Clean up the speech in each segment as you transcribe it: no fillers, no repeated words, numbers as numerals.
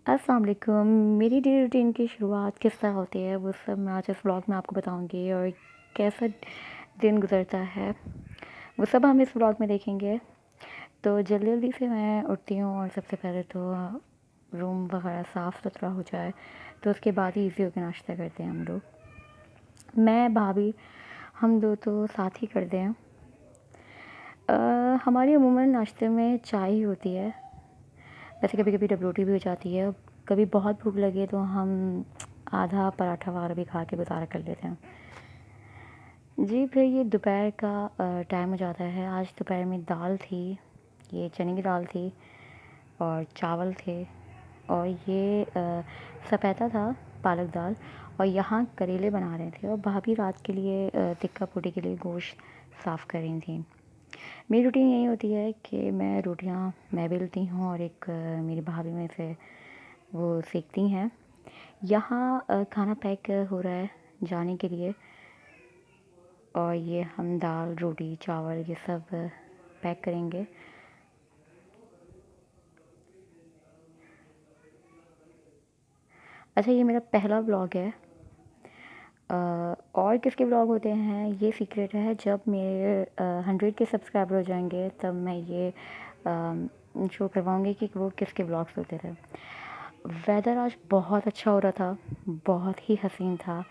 अस्सलाम वालेकुम। मेरी डेली रूटीन की शुरुआत किस तरह होती है वो सब मैं आज इस व्लॉग में आपको बताऊंगी और कैसा दिन गुजरता है वो सब हम इस व्लॉग में देखेंगे। तो जल्दी जल्दी से मैं उठती हूँ और सबसे पहले तो रूम वगैरह साफ़ सुथरा हो जाए तो उसके बाद ही इजी होकर नाश्ता करते हैं हम लोग। मैं भाभी हम दो तो साथ ही करते हैं। हमारी अमूमन नाश्ते में चाय ही होती है। वैसे कभी कभी डबल रोटी भी हो जाती है। कभी बहुत भूख लगे तो हम आधा पराठा वगैरह भी खा के गुजारा कर लेते हैं। जी फिर ये दोपहर का टाइम हो जाता है। आज दोपहर में दाल थी, ये चने की दाल थी और चावल थे और ये सपेता था, पालक दाल। और यहाँ करेले बना रहे थे और भाभी रात के लिए टिक्का पूटी के लिए गोश्त साफ़ कर रही थी। मेरी रूटीन यही होती है कि मैं रोटियां मैं बेलती हूँ और एक मेरी भाभी में से वो सेकती हैं। यहाँ खाना पैक हो रहा है जाने के लिए और ये हम दाल रोटी चावल ये सब पैक करेंगे। अच्छा, ये मेरा पहला व्लॉग है। और किसके व्लॉग होते हैं ये सीक्रेट है। जब मेरे 100 के सब्सक्राइबर हो जाएंगे तब मैं ये शो करवाऊँगी कि वो किसके व्लॉग्स होते थे। वेदर आज बहुत अच्छा हो रहा था, बहुत ही हसीन था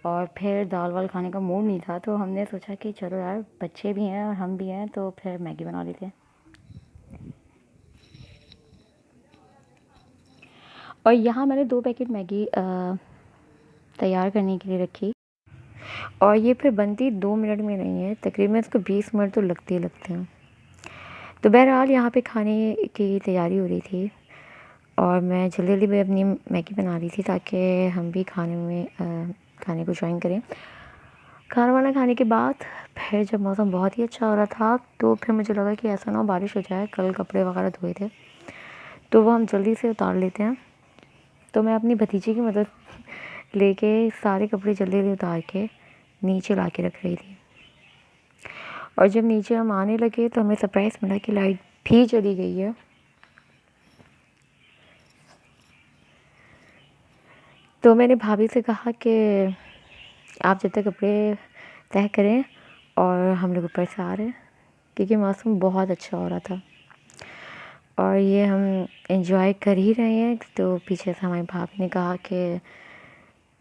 और फिर दाल वाल खाने का मूड नहीं था तो हमने सोचा कि चलो यार बच्चे भी हैं और हम भी हैं तो फिर मैगी बना लेते हैं। और यहाँ मैंने 2 पैकेट मैगी तैयार करने के लिए रखी और ये फिर बनती 2 मिनट में नहीं है, तकरीबन इसको 20 मिनट तो लगते ही लगते हैं। तो बहरहाल यहाँ पे खाने की तैयारी हो रही थी और मैं जल्दी जल्दी में अपनी मैगी बना रही थी ताकि हम भी खाने को ज्वाइन करें। खाना वाना खाने के बाद फिर जब मौसम बहुत ही अच्छा हो रहा था तो फिर मुझे लगा कि ऐसा ना हो बारिश हो जाए। कल कपड़े वगैरह धोए थे तो वो हम जल्दी से उतार लेते हैं। तो मैं अपनी भतीजी की मदद लेके सारे कपड़े जल्दी जल्दी उतार के नीचे ला के रख रही थी। और जब नीचे हम आने लगे तो हमें सरप्राइज़ मिला कि लाइट भी चली गई है। तो मैंने भाभी से कहा कि आप जब तक कपड़े तह करें और हम लोग ऊपर से आ रहे हैं, क्योंकि मौसम बहुत अच्छा हो रहा था और ये हम एंजॉय कर ही रहे हैं। तो पीछे से हमारी भाभी ने कहा कि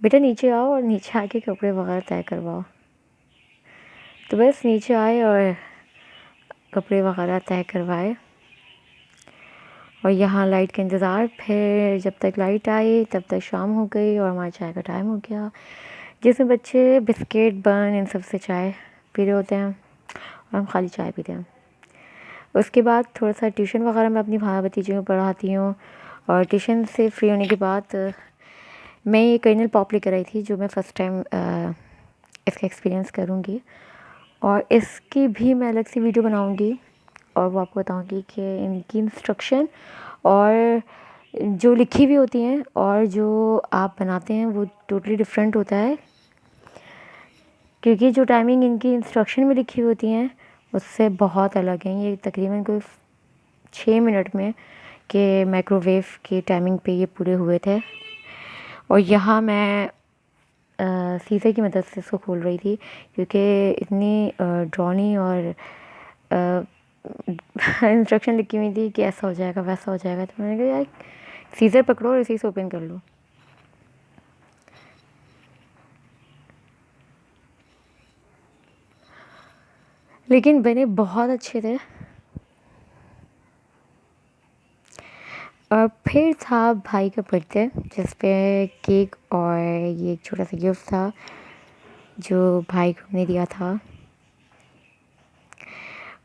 बेटा नीचे आओ और नीचे आके कपड़े वगैरह तय करवाओ। तो बस नीचे आए और कपड़े वगैरह तय करवाए और यहाँ लाइट का इंतज़ार। फिर जब तक लाइट आई तब तक शाम हो गई और हमारे चाय का टाइम हो गया, जिसमें बच्चे बिस्किट बन इन सब से चाय पी रहे होते हैं और हम खाली चाय पीते हैं। उसके बाद थोड़ा सा ट्यूशन वगैरह मैं अपनी भाई भतीजियों को पढ़ाती हूँ और ट्यूशन से फ्री होने के बाद मैं ये कर्नल पॉप लेकर आई थी जो मैं फ़र्स्ट टाइम इसका एक्सपीरियंस करूँगी और इसकी भी मैं अलग से वीडियो बनाऊँगी और वो आपको बताऊँगी कि इनकी इंस्ट्रक्शन और जो लिखी हुई होती हैं और जो आप बनाते हैं वो टोटली डिफरेंट होता है, क्योंकि जो टाइमिंग इनकी इंस्ट्रक्शन में लिखी होती हैं उससे बहुत अलग हैं। ये तकरीबन कोई 6 मिनट में के माइक्रोवेव की टाइमिंग पे ये पूरे हुए थे। और यहाँ मैं सीज़र की मदद से इसको खोल रही थी क्योंकि इतनी ड्रॉनी और इंस्ट्रक्शन लिखी हुई थी कि ऐसा हो जाएगा वैसा हो जाएगा। तो मैंने कहा यार सीज़र पकड़ो और इसी से ओपन कर लो। लेकिन बने बहुत अच्छे थे। और फिर था भाई का बर्थडे जिस पे केक और ये एक छोटा सा गिफ्ट था जो भाई को हमने दिया था।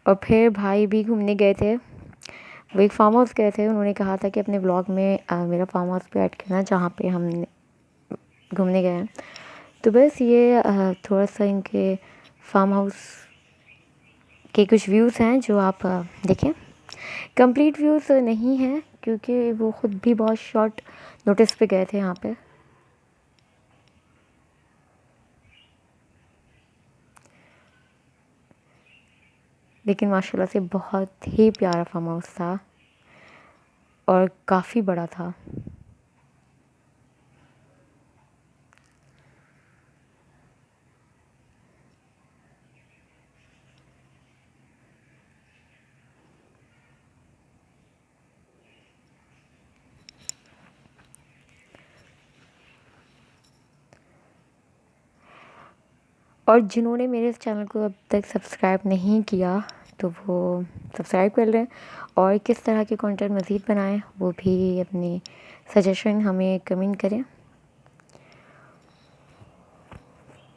और फिर भाई भी घूमने गए थे, वो एक फार्म हाउस गए थे। उन्होंने कहा था कि अपने ब्लॉग में मेरा फार्म हाउस पे ऐड करना जहाँ पे हम घूमने गए हैं। तो बस ये थोड़ा सा इनके फार्म हाउस के कुछ व्यूज़ हैं जो आप देखें। कंप्लीट व्यूज़ नहीं हैं क्योंकि वो ख़ुद भी बहुत शॉर्ट नोटिस पे गए थे यहाँ पे। लेकिन माशाल्लाह से बहुत ही प्यारा फार्म हाउस था और काफ़ी बड़ा था। और जिन्होंने मेरे इस चैनल को अब तक सब्सक्राइब नहीं किया तो वो सब्सक्राइब कर लें, और किस तरह के कंटेंट मज़ीद बनाएं वो भी अपनी सजेशन हमें कमेंट करें,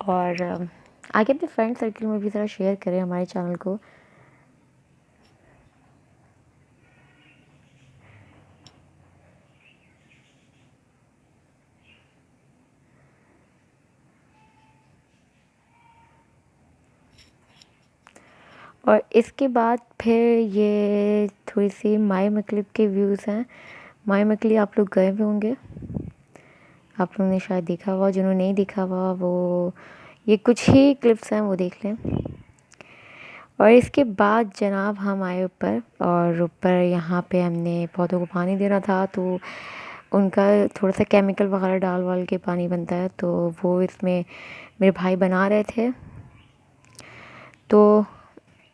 और आगे अपने फ्रेंड सर्कल में भी ज़रा शेयर करें हमारे चैनल को। और इसके बाद फिर ये थोड़ी सी माई मकलब के व्यूज़ हैं। माई मकली आप लोग गए हुए होंगे, आप लोगों ने शायद देखा हुआ, जिन्होंने नहीं देखा हुआ वो ये कुछ ही क्लिप्स हैं वो देख लें। और इसके बाद जनाब हम आए ऊपर, और ऊपर यहाँ पे हमने पौधों को पानी देना था, तो उनका थोड़ा सा केमिकल वगैरह डाल वाल के पानी बनता है, तो वो इसमें मेरे भाई बना रहे थे। तो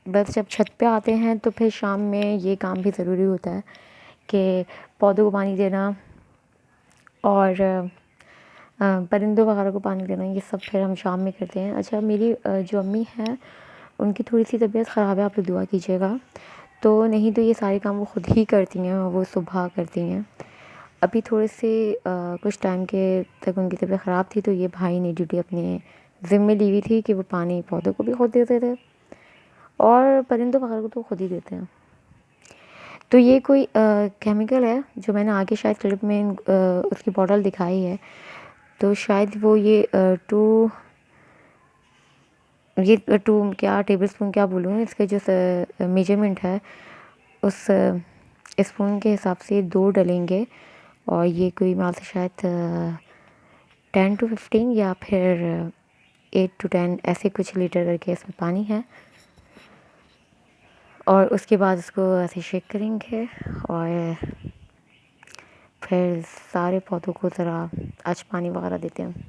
बस जब छत पे आते हैं तो फिर शाम में ये काम भी ज़रूरी होता है कि पौधों को पानी देना और परिंदों वगैरह को पानी देना, ये सब फिर हम शाम में करते हैं। अच्छा, मेरी जो अम्मी हैं उनकी थोड़ी सी तबीयत ख़राब है, आप लोग दुआ कीजिएगा। तो नहीं तो ये सारे काम वो ख़ुद ही करती हैं, वो सुबह करती हैं। अभी थोड़े से कुछ टाइम के तक उनकी तबीयत ख़राब थी, तो ये भाई ने ड्यूटी अपने ज़िम्मे ली हुई थी कि वो पानी पौधों को भी खुद देते थे और परिंदों वगैरह को तो खुद ही देते हैं। तो ये कोई केमिकल है जो मैंने आगे शायद क्लिप में उसकी बॉटल दिखाई है, तो शायद वो ये टू क्या टेबल स्पून क्या बोलूँ, इसके जो मेजरमेंट है उस स्पून के हिसाब से 2 डलेंगे, और ये कोई माल से शायद 10 to 15 या फिर 8 to 10 ऐसे कुछ लीटर करके इसमें पानी है। और उसके बाद उसको ऐसे शेक करेंगे और फिर सारे पौधों को ज़रा आज पानी वगैरह देते हैं।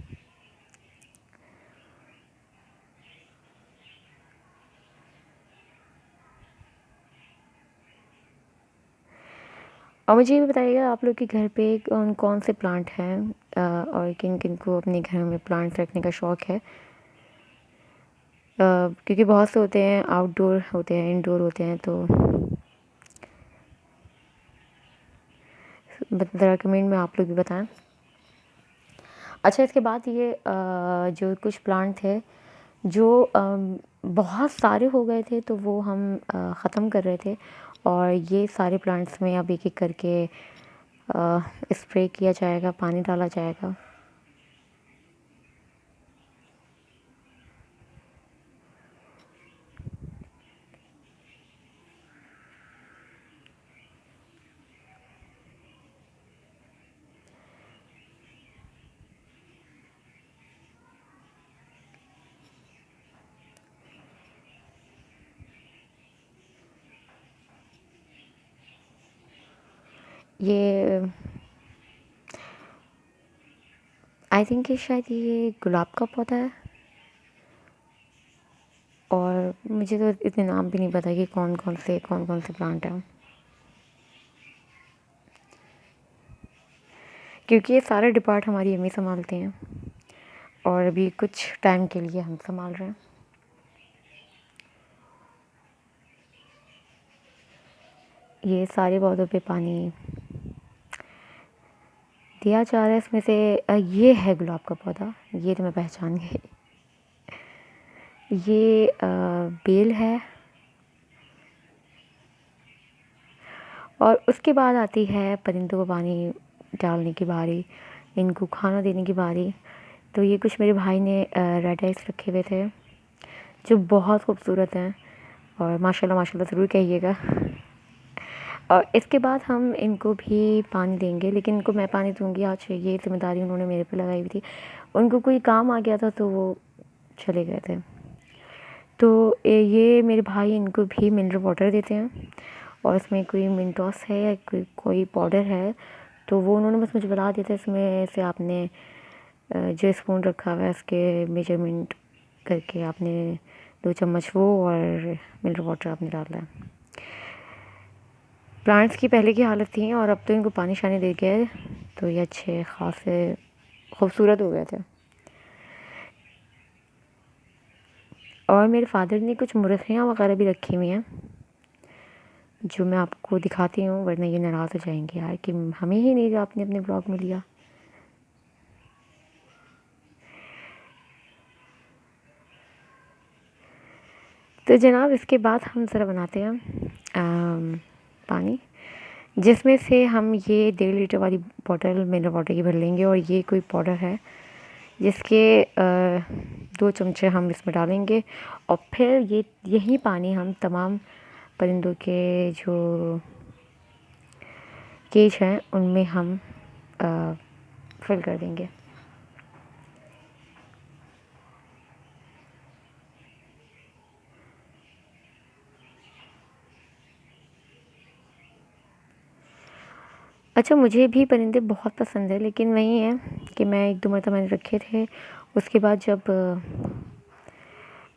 और मुझे ये भी बताइएगा आप लोग के घर पे कौन कौन से प्लांट हैं, और किन किन को अपने घर में प्लांट्स रखने का शौक़ है। क्योंकि बहुत से होते हैं आउटडोर होते हैं, इंडोर होते हैं, तो ज़रा कमेंट में आप लोग भी बताएं। अच्छा, इसके बाद ये जो कुछ प्लांट थे जो बहुत सारे हो गए थे, तो वो हम ख़त्म कर रहे थे, और ये सारे प्लांट्स में अब एक एक करके स्प्रे किया जाएगा, पानी डाला जाएगा। ये आई थिंक कि शायद ये गुलाब का पौधा है, और मुझे तो इतने नाम भी नहीं पता कि कौन कौन से प्लांट हैं, क्योंकि ये सारे डिपार्ट हमारी अम्मी संभालती हैं और अभी कुछ टाइम के लिए हम संभाल रहे हैं। ये सारे पौधों पे पानी दिया जा रहा है। इसमें से ये है गुलाब का पौधा, ये तो मैं पहचान गई। ये बेल है, और उसके बाद आती है परिंदों को पानी डालने की बारी, इनको खाना देने की बारी। तो ये कुछ मेरे भाई ने रेड आइस रखे हुए थे जो बहुत खूबसूरत हैं, और माशाल्लाह माशाल्लाह ज़रूर कहिएगा। और इसके बाद हम इनको भी पानी देंगे, लेकिन इनको मैं पानी दूंगी आज, ये ज़िम्मेदारी उन्होंने मेरे पे लगाई हुई थी। उनको कोई काम आ गया था तो वो चले गए थे। तो ये मेरे भाई इनको भी मिनरल वाटर देते हैं, और इसमें कोई मिंटॉस है या कोई पाउडर है, तो वो उन्होंने बस मुझे बता दिया था इसमें से आपने जो स्पून रखा हुआ है उसके मेजरमेंट करके आपने 2 चम्मच वो और मिनरल वाटर आपने डालना है। प्लांट्स की पहले की हालत थी और अब तो इनको पानी शानी दे के तो ये अच्छे खासे खूबसूरत हो गए थे। और मेरे फादर ने कुछ मुर्गियाँ वगैरह भी रखी हुई हैं, जो मैं आपको दिखाती हूँ, वरना ये नाराज़ हो जाएंगे यार कि हमें ही नहीं जो आपने अपने ब्लॉग में लिया। तो जनाब इसके बाद हम ज़रा बनाते हैं पानी, जिसमें से हम ये 1.5 लीटर वाली बॉटल मिनरल वाटर की भर लेंगे। और ये कोई पाउडर है जिसके 2 चमचे हम इसमें डालेंगे। और फिर ये यही पानी हम तमाम परिंदों के जो केज हैं उनमें हम फिल कर देंगे। अच्छा, मुझे भी परिंदे बहुत पसंद है, लेकिन वही है कि मैं 1-2 मरतबा मैंने रखे थे। उसके बाद जब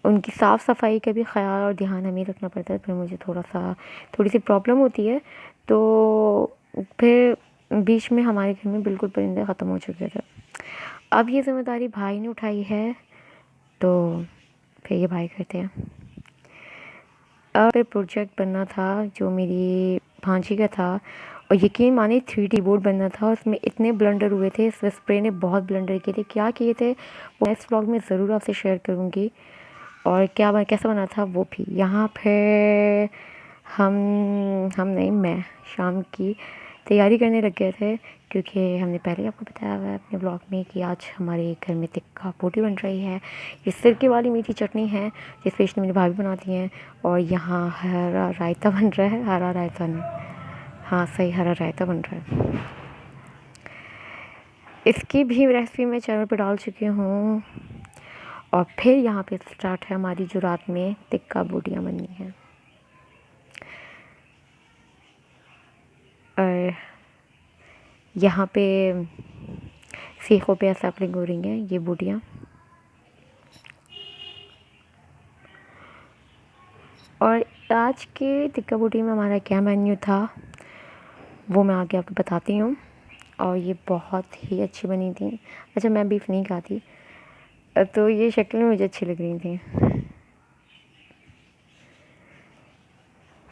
उनकी साफ़ सफाई का भी ख़्याल और ध्यान हमें रखना पड़ता है, फिर मुझे थोड़ी सी प्रॉब्लम होती है। तो फिर बीच में हमारे घर में बिल्कुल परिंदे ख़त्म हो चुके थे। अब ये ज़िम्मेदारी भाई ने उठाई है, तो फिर ये भाई करते हैं। अब फिर प्रोजेक्ट बनना था जो मेरी भांजी का था, और यकीन माने 3D बोर्ड बनना था। उसमें इतने ब्लंडर हुए थे, स्प्रे ने बहुत ब्लंडर किए थे। क्या किए थे वो नेक्स्ट व्लॉग में ज़रूर आपसे शेयर करूँगी, और कैसा बना था वो भी। यहाँ फिर हम नहीं, मैं शाम की तैयारी करने लग गए थे, क्योंकि हमने पहले ही आपको बताया हुआ है अपने ब्लॉग में कि आज हमारे घर में टिक्का बोटी बन रही है। ये सिरके वाली मीठी चटनी है जो स्पेशली मेरी भाभी बनाती हैं। और यहाँ हरा रायता बन रहा है, हरा रायता नहीं, हाँ सही, हरा रायता बन रहा है। इसकी भी रेसिपी मैं चैनल पर डाल चुकी हूँ। और फिर यहाँ पे स्टार्ट है हमारी जो रात में टिक्का बोटियाँ बननी है। और यहाँ पे सीखों पे सैपलिंग हो रही हैं ये बोटियाँ। और आज के टिक्का बोटी में हमारा क्या मेन्यू था वो मैं आगे आपको बताती हूँ। और ये बहुत ही अच्छी बनी थी। अच्छा, मैं बीफ नहीं खाती, तो ये शक्ल में मुझे अच्छी लग रही थी।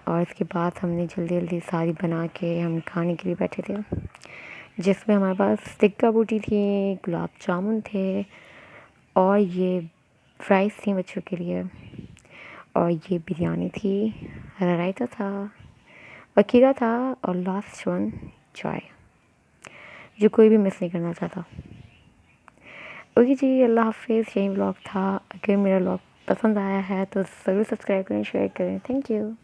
और इसके बाद हमने जल्दी जल्दी सारी बना के हम खाने के लिए बैठे थे, जिसमें हमारे पास टिक्का बोटी थी, गुलाब जामुन थे, और ये फ्राइज़ थी बच्चों के लिए, और ये बिरयानी थी, हरा रायता था, और खीरा था, और लास्ट वन चाय, जो कोई भी मिस नहीं करना चाहता। ओके जी, अल्लाह हाफिज़। यही व्लॉग था। अगर मेरा व्लॉग पसंद आया है तो ज़रूर सब्सक्राइब करें, शेयर करें। Thank you.